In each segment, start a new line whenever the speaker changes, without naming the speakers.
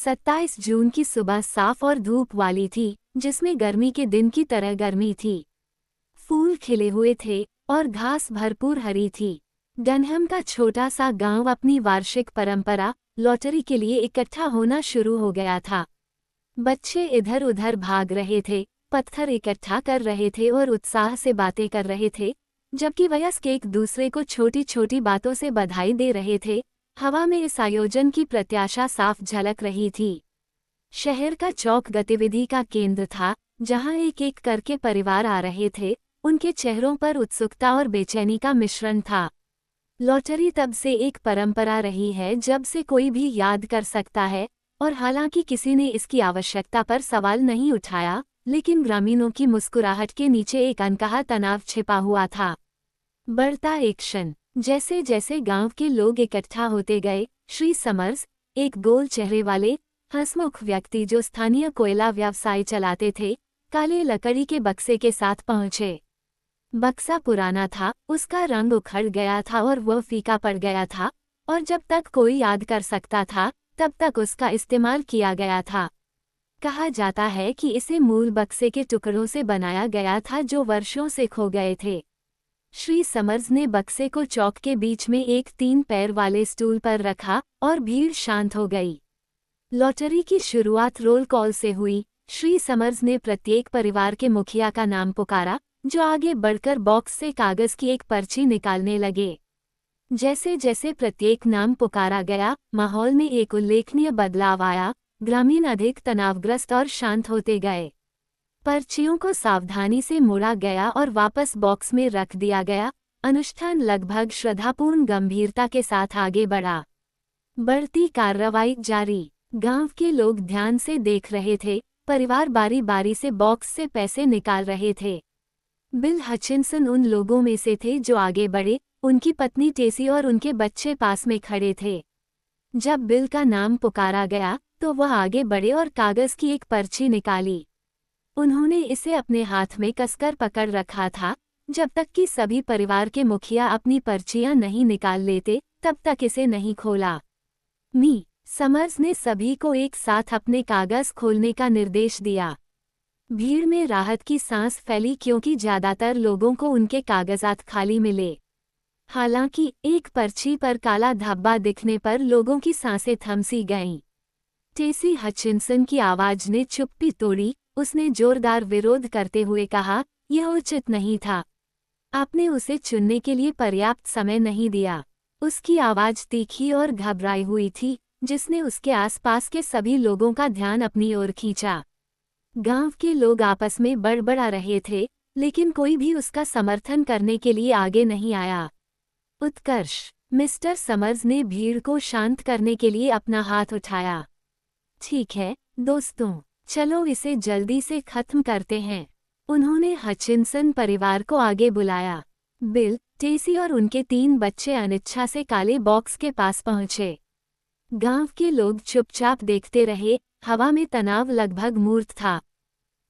27 जून की सुबह साफ और धूप वाली थी, जिसमें गर्मी के दिन की तरह गर्मी थी। फूल खिले हुए थे और घास भरपूर हरी थी। डनहम का छोटा सा गांव अपनी वार्षिक परंपरा लॉटरी के लिए इकट्ठा होना शुरू हो गया था। बच्चे इधर उधर भाग रहे थे, पत्थर इकट्ठा कर रहे थे और उत्साह से बातें कर रहे थे, जबकि वयस्क एक दूसरे को छोटी छोटी बातों से बधाई दे रहे थे। हवा में इस आयोजन की प्रत्याशा साफ झलक रही थी। शहर का चौक गतिविधि का केंद्र था, जहां एक एक करके परिवार आ रहे थे। उनके चेहरों पर उत्सुकता और बेचैनी का मिश्रण था। लॉटरी तब से एक परंपरा रही है जब से कोई भी याद कर सकता है, और हालांकि किसी ने इसकी आवश्यकता पर सवाल नहीं उठाया, लेकिन ग्रामीणों की मुस्कुराहट के नीचे एक अनकहा तनाव छिपा हुआ था। बढ़ता एक्शन। जैसे जैसे गांव के लोग इकट्ठा होते गए, श्री समर्स, एक गोल चेहरे वाले हंसमुख व्यक्ति जो स्थानीय कोयला व्यवसाय चलाते थे, काले लकड़ी के बक्से के साथ पहुंचे। बक्सा पुराना था, उसका रंग उखड़ गया था और वह फीका पड़ गया था, और जब तक कोई याद कर सकता था तब तक उसका इस्तेमाल किया गया था। कहा जाता है कि इसे मूल बक्से के टुकड़ों से बनाया गया था जो वर्षों से खो गए थे। श्री समर्स ने बक्से को चौक के बीच में एक 3 पैर वाले स्टूल पर रखा और भीड़ शांत हो गई। लॉटरी की शुरुआत रोल कॉल से हुई। श्री समर्स ने प्रत्येक परिवार के मुखिया का नाम पुकारा, जो आगे बढ़कर बॉक्स से कागज की एक पर्ची निकालने लगे। जैसे जैसे प्रत्येक नाम पुकारा गया, माहौल में एक उल्लेखनीय बदलाव आया। ग्रामीण अधिक तनावग्रस्त और शांत होते गए। पर्चियों को सावधानी से मोड़ा गया और वापस बॉक्स में रख दिया गया। अनुष्ठान लगभग श्रद्धापूर्ण गंभीरता के साथ आगे बढ़ा। बढ़ती कार्रवाई जारी। गांव के लोग ध्यान से देख रहे थे। परिवार बारी बारी से बॉक्स से पैसे निकाल रहे थे। बिल हचिनसन उन लोगों में से थे जो आगे बढ़े। उनकी पत्नी टेसी और उनके बच्चे पास में खड़े थे। जब बिल का नाम पुकारा गया तो वह आगे बढ़े और कागज की एक पर्ची निकाली। उन्होंने इसे अपने हाथ में कसकर पकड़ रखा था। जब तक कि सभी परिवार के मुखिया अपनी पर्चियां नहीं निकाल लेते, तब तक इसे नहीं खोला। मी समर्स ने सभी को एक साथ अपने कागज खोलने का निर्देश दिया। भीड़ में राहत की सांस फैली, क्योंकि ज्यादातर लोगों को उनके कागजात खाली मिले। हालांकि एक पर्ची पर काला धब्बा दिखने पर लोगों की सांसें थम सी गईं। टेसी हचिनसन की आवाज ने चुप्पी तोड़ी। उसने जोरदार विरोध करते हुए कहा, यह उचित नहीं था। आपने उसे चुनने के लिए पर्याप्त समय नहीं दिया। उसकी आवाज तीखी और घबराई हुई थी, जिसने उसके आसपास के सभी लोगों का ध्यान अपनी ओर खींचा। गांव के लोग आपस में बड़बड़ा रहे थे, लेकिन कोई भी उसका समर्थन करने के लिए आगे नहीं आया। उत्कर्ष। मिस्टर समर्स ने भीड़ को शांत करने के लिए अपना हाथ उठाया। ठीक है दोस्तों, चलो इसे जल्दी से खत्म करते हैं। उन्होंने हचिनसन परिवार को आगे बुलाया। बिल, टेसी और उनके 3 बच्चे अनिच्छा से काले बॉक्स के पास पहुंचे। गांव के लोग चुपचाप देखते रहे। हवा में तनाव लगभग मूर्त था।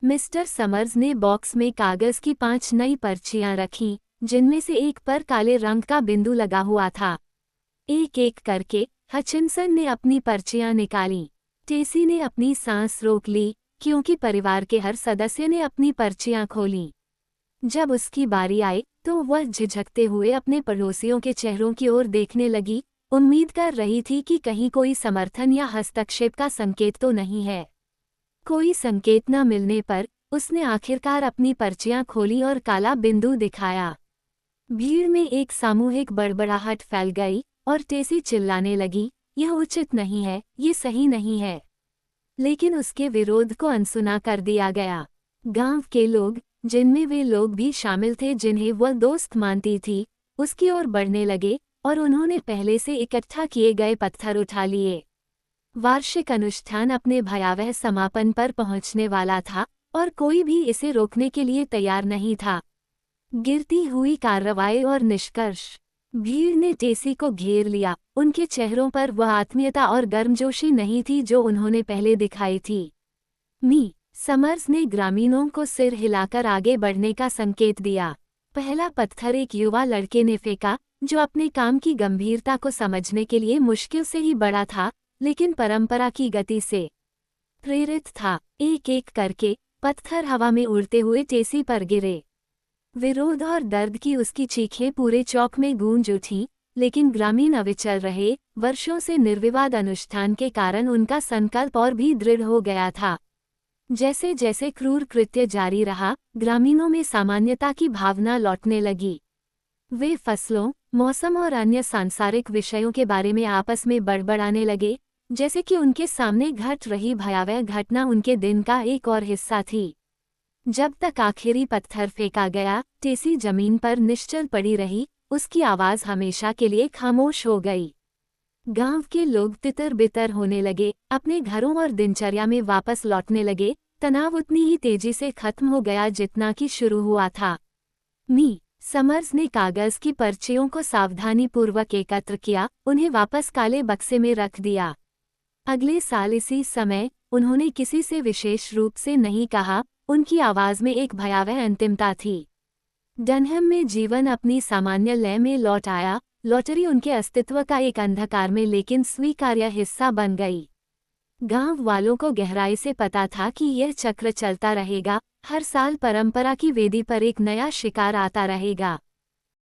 मिस्टर समर्स ने बॉक्स में कागज की 5 नई पर्चियां रखीं, जिनमें से एक पर काले रंग का बिंदु लगा हुआ था। एक एक करके हचिनसन ने अपनी पर्चियां निकालीं। टेसी ने अपनी सांस रोक ली, क्योंकि परिवार के हर सदस्य ने अपनी पर्चियां खोलीं। जब उसकी बारी आई तो वह झिझकते हुए अपने पड़ोसियों के चेहरों की ओर देखने लगी, उम्मीद कर रही थी कि कहीं कोई समर्थन या हस्तक्षेप का संकेत तो नहीं है। कोई संकेत न मिलने पर उसने आखिरकार अपनी पर्चियां खोली और काला बिंदु दिखाया। भीड़ में एक सामूहिक बड़बड़ाहट फैल गई और टेसी चिल्लाने लगी, यह उचित नहीं है, ये सही नहीं है। लेकिन उसके विरोध को अनसुना कर दिया गया। गांव के लोग, जिनमें वे लोग भी शामिल थे जिन्हें वह दोस्त मानती थी, उसकी ओर बढ़ने लगे और उन्होंने पहले से इकट्ठा किए गए पत्थर उठा लिए। वार्षिक अनुष्ठान अपने भयावह समापन पर पहुंचने वाला था और कोई भी इसे रोकने के लिए तैयार नहीं था। गिरती हुई कार्रवाई और निष्कर्ष। भीड़ ने टेसी को घेर लिया। उनके चेहरों पर वह आत्मीयता और गर्मजोशी नहीं थी जो उन्होंने पहले दिखाई थी। मी समर्स ने ग्रामीणों को सिर हिलाकर आगे बढ़ने का संकेत दिया। पहला पत्थर एक युवा लड़के ने फेंका, जो अपने काम की गंभीरता को समझने के लिए मुश्किल से ही बड़ा था, लेकिन परंपरा की गति से प्रेरित था। एक एक करके पत्थर हवा में उड़ते हुए टेसी पर गिरे। विरोध और दर्द की उसकी चीखें पूरे चौक में गूंज उठी, लेकिन ग्रामीण अविचल रहे। वर्षों से निर्विवाद अनुष्ठान के कारण उनका संकल्प और भी दृढ़ हो गया था। जैसे जैसे क्रूर कृत्य जारी रहा, ग्रामीणों में सामान्यता की भावना लौटने लगी। वे फसलों, मौसम और अन्य सांसारिक विषयों के बारे में आपस में बड़बड़ाने लगे, जैसे कि उनके सामने घट रही भयावह घटना उनके दिन का एक और हिस्सा थी। जब तक आखिरी पत्थर फेंका गया, टेसी जमीन पर निश्चल पड़ी रही, उसकी आवाज हमेशा के लिए खामोश हो गई। गांव के लोग तितर बितर होने लगे, अपने घरों और दिनचर्या में वापस लौटने लगे। तनाव उतनी ही तेजी से खत्म हो गया जितना कि शुरू हुआ था। समर्स ने कागज की पर्चियों को सावधानीपूर्वक एकत्र किया, उन्हें वापस काले बक्से में रख दिया। अगले साल इसी समय उन्होंने किसी से विशेष रूप से नहीं कहा, उनकी आवाज में एक भयावह अंतिमता थी। डनहम में जीवन अपनी सामान्य लय में लौट आया। लॉटरी उनके अस्तित्व का एक अंधकार में लेकिन स्वीकार्य हिस्सा बन गई। गांव वालों को गहराई से पता था कि यह चक्र चलता रहेगा, हर साल परंपरा की वेदी पर एक नया शिकार आता रहेगा।